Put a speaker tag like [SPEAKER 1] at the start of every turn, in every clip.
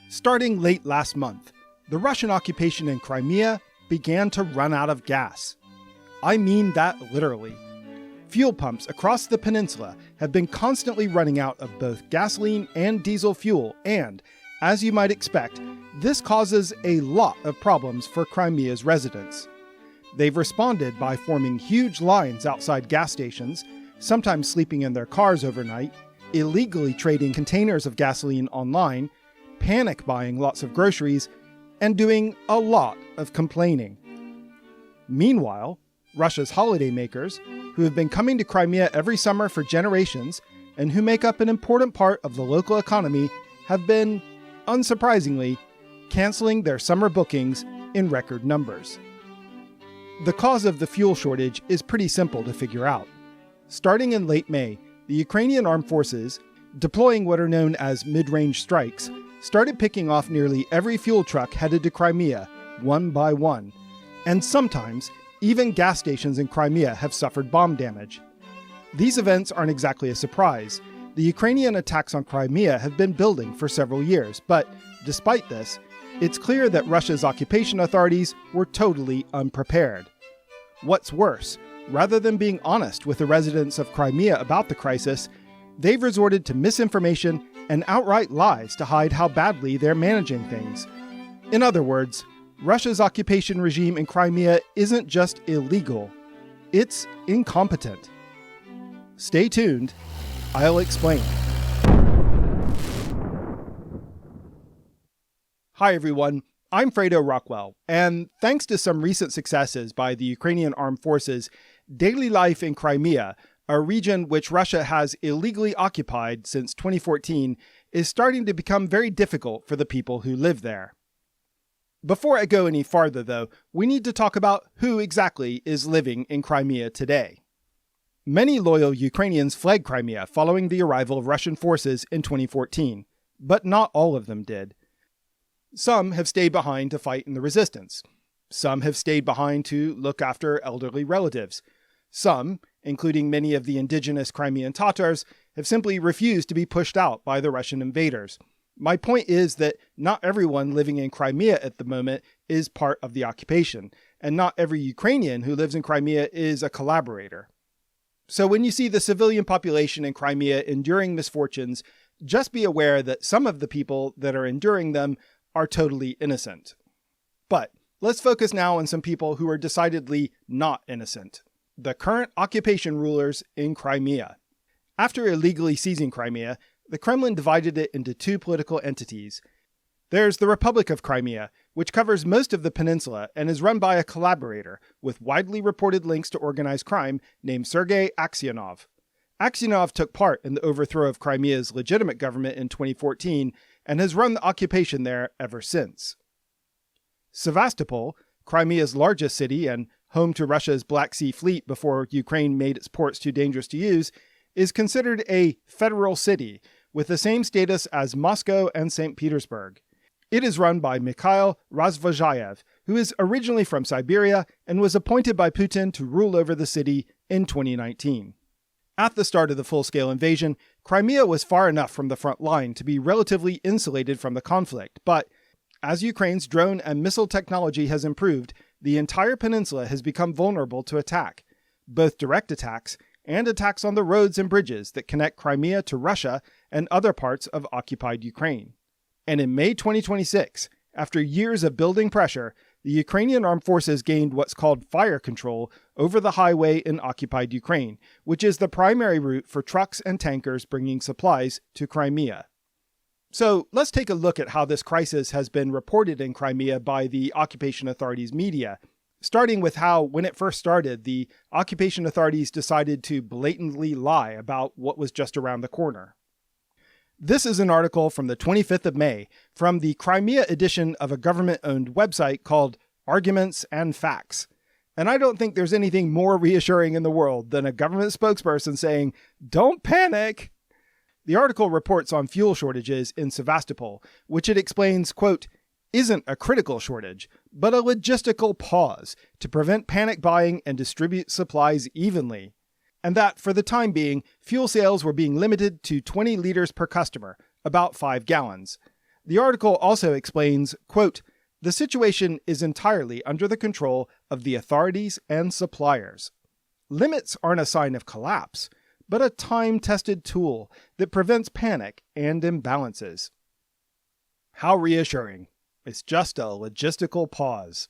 [SPEAKER 1] Starting late last month, the Russian occupation in Crimea began to run out of gas. I mean that literally. Fuel pumps across the peninsula have been constantly running out of both gasoline and diesel fuel, and, as you might expect, this causes a lot of problems for Crimea's residents. They've responded by forming huge lines outside gas stations, sometimes sleeping in their cars overnight, illegally trading containers of gasoline online, panic buying lots of groceries, and doing a lot of complaining. Meanwhile, Russia's holidaymakers, who have been coming to Crimea every summer for generations and who make up an important part of the local economy, have been, unsurprisingly, canceling their summer bookings in record numbers. The cause of the fuel shortage is pretty simple to figure out. Starting in late May, the Ukrainian armed forces, deploying what are known as mid-range strikes, started picking off nearly every fuel truck headed to Crimea, one by one. And sometimes, even gas stations in Crimea have suffered bomb damage. These events aren't exactly a surprise. The Ukrainian attacks on Crimea have been building for several years, but despite this, it's clear that Russia's occupation authorities were totally unprepared. What's worse, rather than being honest with the residents of Crimea about the crisis, they've resorted to misinformation and outright lies to hide how badly they're managing things. In other words, Russia's occupation regime in Crimea isn't just illegal, it's incompetent. Stay tuned, I'll explain. Hi everyone, I'm Fredo Rockwell, and thanks to some recent successes by the Ukrainian armed forces, daily life in Crimea, a region which Russia has illegally occupied since 2014, is starting to become very difficult for the people who live there. Before I go any farther, though, we need to talk about who exactly is living in Crimea today. Many loyal Ukrainians fled Crimea following the arrival of Russian forces in 2014, but not all of them did. Some have stayed behind to fight in the resistance. Some have stayed behind to look after elderly relatives. Some, including many of the indigenous Crimean Tatars, have simply refused to be pushed out by the Russian invaders. My point is that not everyone living in Crimea at the moment is part of the occupation, and not every Ukrainian who lives in Crimea is a collaborator. So when you see the civilian population in Crimea enduring misfortunes, just be aware that some of the people that are enduring them are totally innocent. But let's focus now on some people who are decidedly not innocent. The current occupation rulers in Crimea. After illegally seizing Crimea, the Kremlin divided it into two political entities. There's the Republic of Crimea, which covers most of the peninsula and is run by a collaborator with widely reported links to organized crime named Sergei Aksyonov. Aksyonov took part in the overthrow of Crimea's legitimate government in 2014 and has run the occupation there ever since. Sevastopol, Crimea's largest city and home to Russia's Black Sea Fleet before Ukraine made its ports too dangerous to use, is considered a federal city with the same status as Moscow and St. Petersburg. It is run by Mikhail Razvozhayev, who is originally from Siberia and was appointed by Putin to rule over the city in 2019. At the start of the full-scale invasion, Crimea was far enough from the front line to be relatively insulated from the conflict, but as Ukraine's drone and missile technology has improved, the entire peninsula has become vulnerable to attack, both direct attacks and attacks on the roads and bridges that connect Crimea to Russia and other parts of occupied Ukraine. And in May 2026, after years of building pressure, the Ukrainian armed forces gained what's called fire control over the highway in occupied Ukraine, which is the primary route for trucks and tankers bringing supplies to Crimea. So let's take a look at how this crisis has been reported in Crimea by the occupation authorities' media, starting with how, when it first started, the occupation authorities decided to blatantly lie about what was just around the corner. This is an article from the 25th of May from the Crimea edition of a government-owned website called Arguments and Facts. And I don't think there's anything more reassuring in the world than a government spokesperson saying, "Don't panic." The article reports on fuel shortages in Sevastopol, which it explains, quote, isn't a critical shortage, but a logistical pause to prevent panic buying and distribute supplies evenly. And that, for the time being, fuel sales were being limited to 20 liters per customer, about 5 gallons. The article also explains, quote, "The situation is entirely under the control of the authorities and suppliers. Limits aren't a sign of collapse, but a time-tested tool that prevents panic and imbalances." How reassuring. It's just a logistical pause.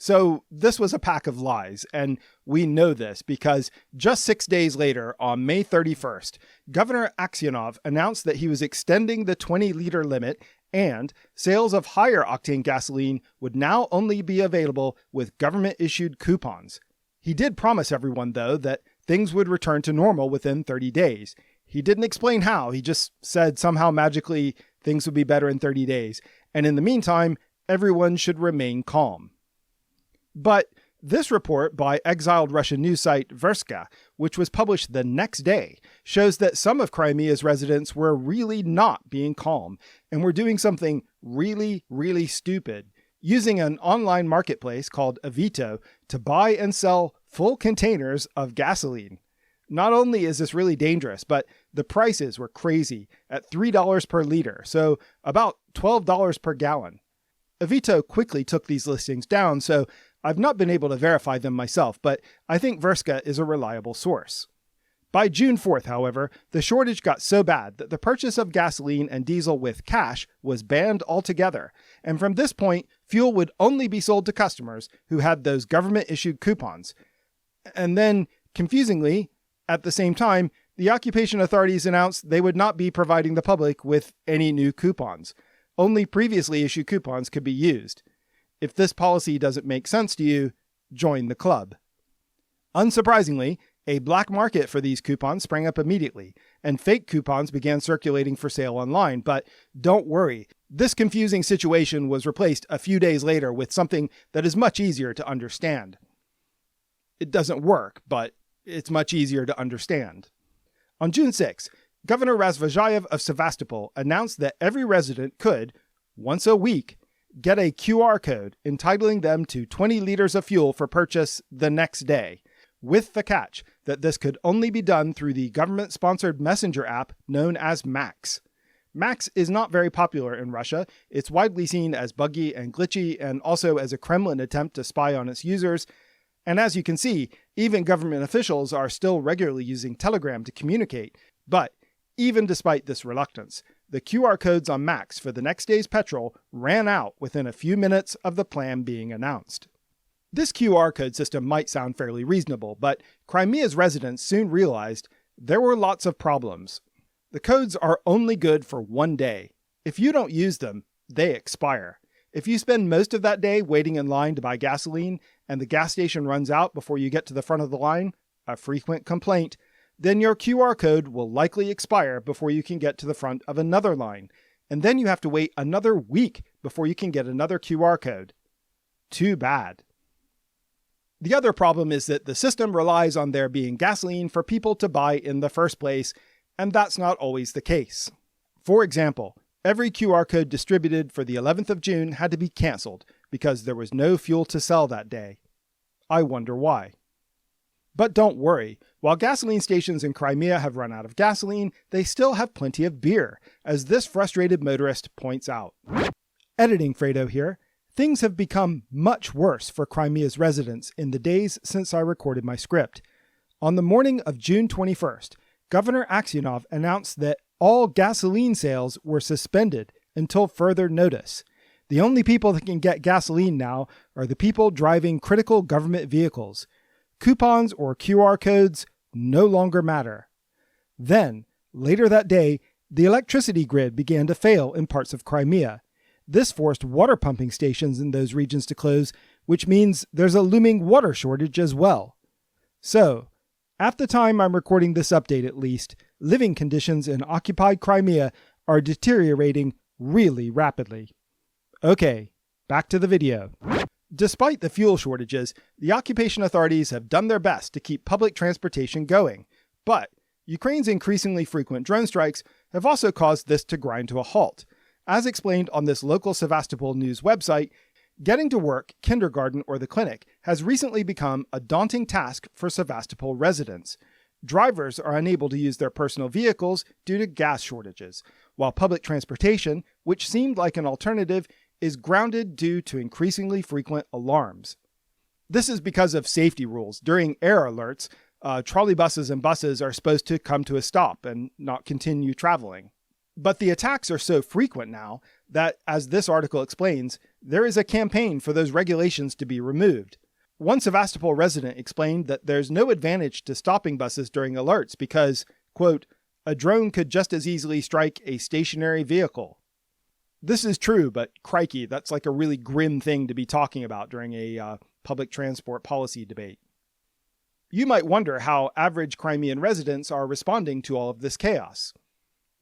[SPEAKER 1] So this was a pack of lies, and we know this because just 6 days later, on May 31st, Governor Aksyonov announced that he was extending the 20-liter limit, and sales of higher octane gasoline would now only be available with government-issued coupons. He did promise everyone, though, that things would return to normal within 30 days. He didn't explain how. He just said somehow magically things would be better in 30 days. And in the meantime, everyone should remain calm. But this report by exiled Russian news site Verska, which was published the next day, shows that some of Crimea's residents were really not being calm and were doing something really, really stupid, using an online marketplace called Avito to buy and sell full containers of gasoline. Not only is this really dangerous, but the prices were crazy at $3 per liter, so about $12 per gallon. Avito quickly took these listings down, so I've not been able to verify them myself, but I think Verska is a reliable source. By June 4th, however, the shortage got so bad that the purchase of gasoline and diesel with cash was banned altogether, and from this point, fuel would only be sold to customers who had those government-issued coupons. And then, confusingly, at the same time, the occupation authorities announced they would not be providing the public with any new coupons. Only previously issued coupons could be used. If this policy doesn't make sense to you, join the club. Unsurprisingly, a black market for these coupons sprang up immediately, and fake coupons began circulating for sale online. But don't worry, this confusing situation was replaced a few days later with something that is much easier to understand. It doesn't work, but it's much easier to understand. On June 6, Governor Razvozhayev of Sevastopol announced that every resident could, once a week, get a QR code entitling them to 20 liters of fuel for purchase the next day, with the catch that this could only be done through the government-sponsored messenger app known as Max. Max is not very popular in Russia. It's widely seen as buggy and glitchy, and also as a Kremlin attempt to spy on its users. And as you can see, even government officials are still regularly using Telegram to communicate. But even despite this reluctance, the QR codes on Max for the next day's petrol ran out within a few minutes of the plan being announced. This QR code system might sound fairly reasonable, but Crimea's residents soon realized there were lots of problems. The codes are only good for one day. If you don't use them, they expire. If you spend most of that day waiting in line to buy gasoline and the gas station runs out before you get to the front of the line, a frequent complaint, then your QR code will likely expire before you can get to the front of another line, and then you have to wait another week before you can get another QR code. Too bad. The other problem is that the system relies on there being gasoline for people to buy in the first place, and that's not always the case. For example, every QR code distributed for the 11th of June had to be cancelled because there was no fuel to sell that day. I wonder why. But don't worry, while gasoline stations in Crimea have run out of gasoline, they still have plenty of beer, as this frustrated motorist points out. Editing Fredo here. Things have become much worse for Crimea's residents in the days since I recorded my script. On the morning of June 21st, Governor Aksyonov announced that all gasoline sales were suspended until further notice. The only people that can get gasoline now are the people driving critical government vehicles. Coupons or QR codes no longer matter. Then, later that day, the electricity grid began to fail in parts of Crimea. This forced water pumping stations in those regions to close, which means there's a looming water shortage as well. So, at the time I'm recording this update at least, living conditions in occupied Crimea are deteriorating really rapidly. Okay, back to the video. Despite the fuel shortages, the occupation authorities have done their best to keep public transportation going. But Ukraine's increasingly frequent drone strikes have also caused this to grind to a halt. As explained on this local Sevastopol news website, getting to work, kindergarten, or the clinic has recently become a daunting task for Sevastopol residents. Drivers are unable to use their personal vehicles due to gas shortages, while public transportation, which seemed like an alternative, is grounded due to increasingly frequent alarms. This is because of safety rules. During air alerts, trolleybuses and buses are supposed to come to a stop and not continue traveling. But the attacks are so frequent now that, as this article explains, there is a campaign for those regulations to be removed. One Sevastopol resident explained that there's no advantage to stopping buses during alerts because, quote, a drone could just as easily strike a stationary vehicle. This is true, but crikey, that's like a really grim thing to be talking about during a public transport policy debate. You might wonder how average Crimean residents are responding to all of this chaos.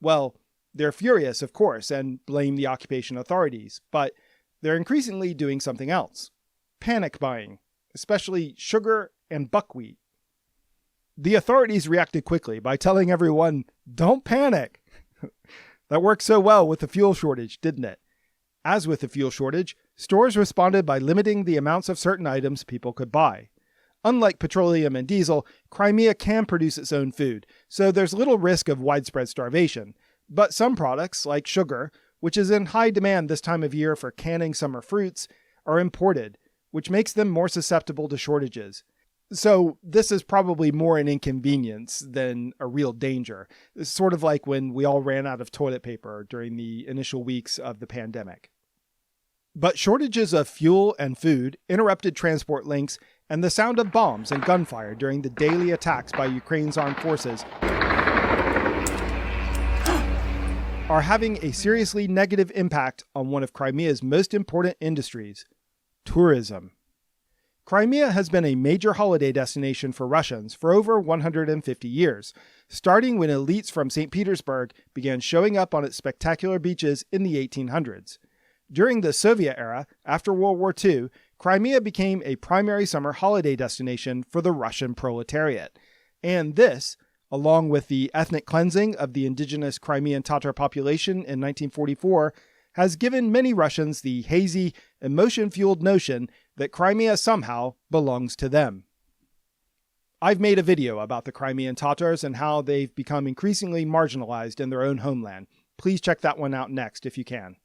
[SPEAKER 1] Well, they're furious, of course, and blame the occupation authorities, but they're increasingly doing something else. Panic buying, especially sugar and buckwheat. The authorities reacted quickly by telling everyone, don't panic. That worked so well with the fuel shortage, didn't it? As with the fuel shortage, stores responded by limiting the amounts of certain items people could buy. Unlike petroleum and diesel, Crimea can produce its own food, so there's little risk of widespread starvation. But some products, like sugar, which is in high demand this time of year for canning summer fruits, are imported, which makes them more susceptible to shortages. So this is probably more an inconvenience than a real danger. It's sort of like when we all ran out of toilet paper during the initial weeks of the pandemic. But shortages of fuel and food, interrupted transport links, and the sound of bombs and gunfire during the daily attacks by Ukraine's armed forces are having a seriously negative impact on one of Crimea's most important industries, tourism. Crimea has been a major holiday destination for Russians for over 150 years, starting when elites from St. Petersburg began showing up on its spectacular beaches in the 1800s. During the Soviet era, after World War II, Crimea became a primary summer holiday destination for the Russian proletariat. And this, along with the ethnic cleansing of the indigenous Crimean Tatar population in 1944, has given many Russians the hazy, emotion-fueled notion that Crimea somehow belongs to them. I've made a video about the Crimean Tatars and how they've become increasingly marginalized in their own homeland. Please check that one out next if you can.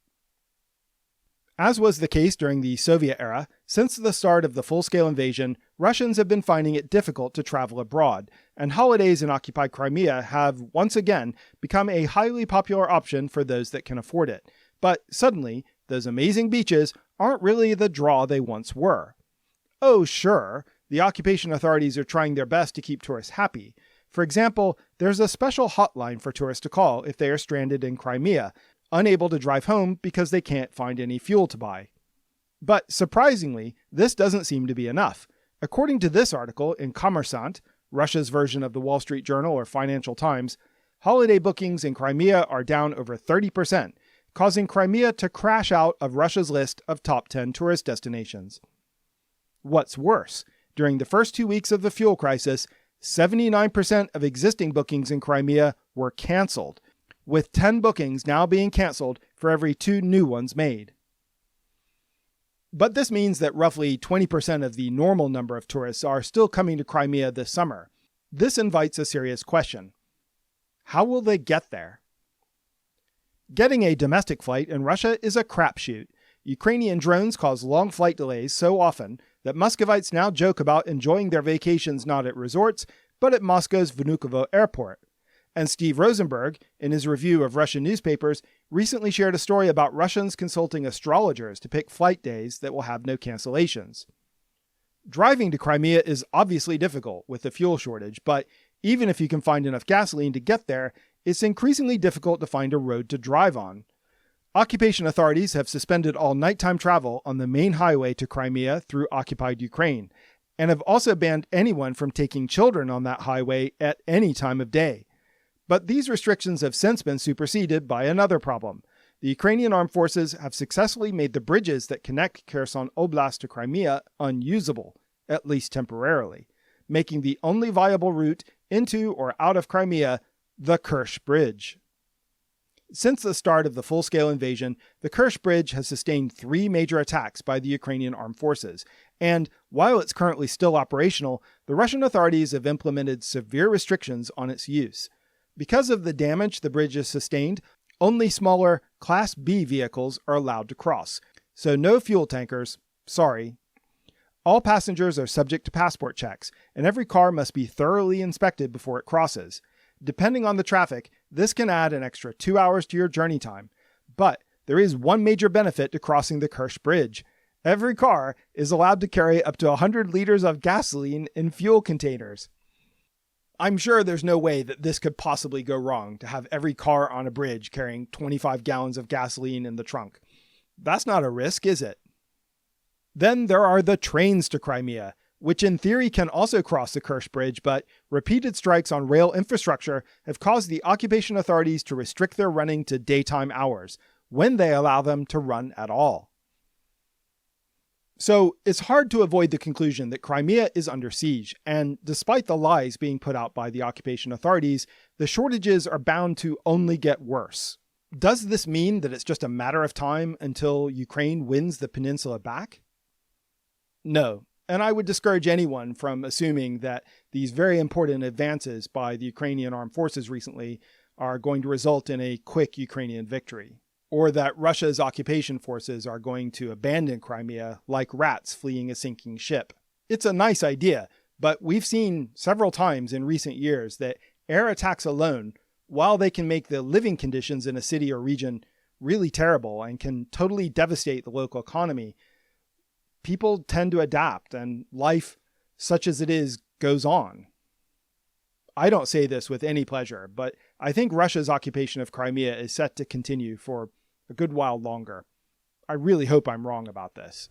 [SPEAKER 1] As was the case during the Soviet era, since the start of the full-scale invasion, Russians have been finding it difficult to travel abroad, and holidays in occupied Crimea have once again become a highly popular option for those that can afford it. But suddenly, those amazing beaches aren't really the draw they once were. Oh, sure, the occupation authorities are trying their best to keep tourists happy. For example, there's a special hotline for tourists to call if they are stranded in Crimea, unable to drive home because they can't find any fuel to buy. But surprisingly, this doesn't seem to be enough. According to this article in Kommersant, Russia's version of the Wall Street Journal or Financial Times, holiday bookings in Crimea are down over 30%, causing Crimea to crash out of Russia's list of top 10 tourist destinations. What's worse, during the first 2 weeks of the fuel crisis, 79% of existing bookings in Crimea were canceled, with 10 bookings now being canceled for every 2 new ones made. But this means that roughly 20% of the normal number of tourists are still coming to Crimea this summer. This invites a serious question. How will they get there? Getting a domestic flight in Russia is a crapshoot. Ukrainian drones cause long flight delays so often that Muscovites now joke about enjoying their vacations not at resorts, but at Moscow's Vnukovo airport. And Steve Rosenberg, in his review of Russian newspapers, recently shared a story about Russians consulting astrologers to pick flight days that will have no cancellations. Driving to Crimea is obviously difficult with the fuel shortage, but even if you can find enough gasoline to get there, it's increasingly difficult to find a road to drive on. Occupation authorities have suspended all nighttime travel on the main highway to Crimea through occupied Ukraine, and have also banned anyone from taking children on that highway at any time of day. But these restrictions have since been superseded by another problem. The Ukrainian armed forces have successfully made the bridges that connect Kherson Oblast to Crimea unusable, at least temporarily, making the only viable route into or out of Crimea the Kerch Bridge. Since the start of the full-scale invasion, the Kerch Bridge has sustained 3 major attacks by the Ukrainian armed forces, and while it's currently still operational, the Russian authorities have implemented severe restrictions on its use. Because of the damage the bridge has sustained, Only smaller Class B vehicles are allowed to cross, so no fuel tankers, sorry. All passengers are subject to passport checks, and every car must be thoroughly inspected before it crosses. Depending on the traffic, this can add an extra 2 hours to your journey time. But there is one major benefit to crossing the Kerch Bridge. Every car is allowed to carry up to 100 liters of gasoline in fuel containers. I'm sure there's no way that this could possibly go wrong, to have every car on a bridge carrying 25 gallons of gasoline in the trunk. That's not a risk, is it? Then there are the trains to Crimea, which in theory can also cross the Kerch Bridge, but repeated strikes on rail infrastructure have caused the occupation authorities to restrict their running to daytime hours, when they allow them to run at all. So it's hard to avoid the conclusion that Crimea is under siege, and despite the lies being put out by the occupation authorities, the shortages are bound to only get worse. Does this mean that it's just a matter of time until Ukraine wins the peninsula back? No, and I would discourage anyone from assuming that these very important advances by the Ukrainian armed forces recently are going to result in a quick Ukrainian victory, or that Russia's occupation forces are going to abandon Crimea like rats fleeing a sinking ship. It's a nice idea, but we've seen several times in recent years that air attacks alone, while they can make the living conditions in a city or region really terrible and can totally devastate the local economy, people tend to adapt, and life, such as it is, goes on. I don't say this with any pleasure, but I think Russia's occupation of Crimea is set to continue for a good while longer. I really hope I'm wrong about this.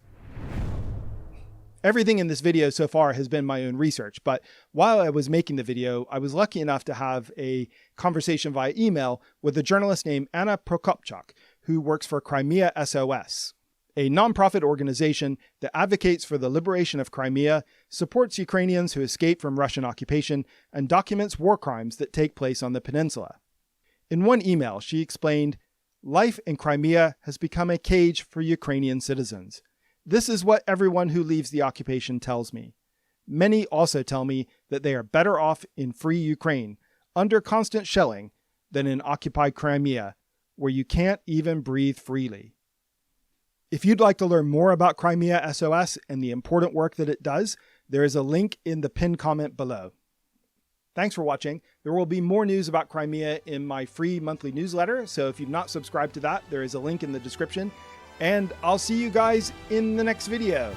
[SPEAKER 1] Everything in this video so far has been my own research, but while I was making the video, I was lucky enough to have a conversation via email with a journalist named Anna Prokopchuk, who works for Crimea SOS, a nonprofit organization that advocates for the liberation of Crimea, supports Ukrainians who escape from Russian occupation, and documents war crimes that take place on the peninsula. In one email, she explained, "Life in Crimea has become a cage for Ukrainian citizens. This is what everyone who leaves the occupation tells me. Many also tell me that they are better off in free Ukraine, under constant shelling, than in occupied Crimea, where you can't even breathe freely." If you'd like to learn more about Crimea SOS and the important work that it does, there is a link in the pinned comment below. Thanks for watching. There will be more news about Crimea in my free monthly newsletter, so if you've not subscribed to that, there is a link in the description. And I'll see you guys in the next video.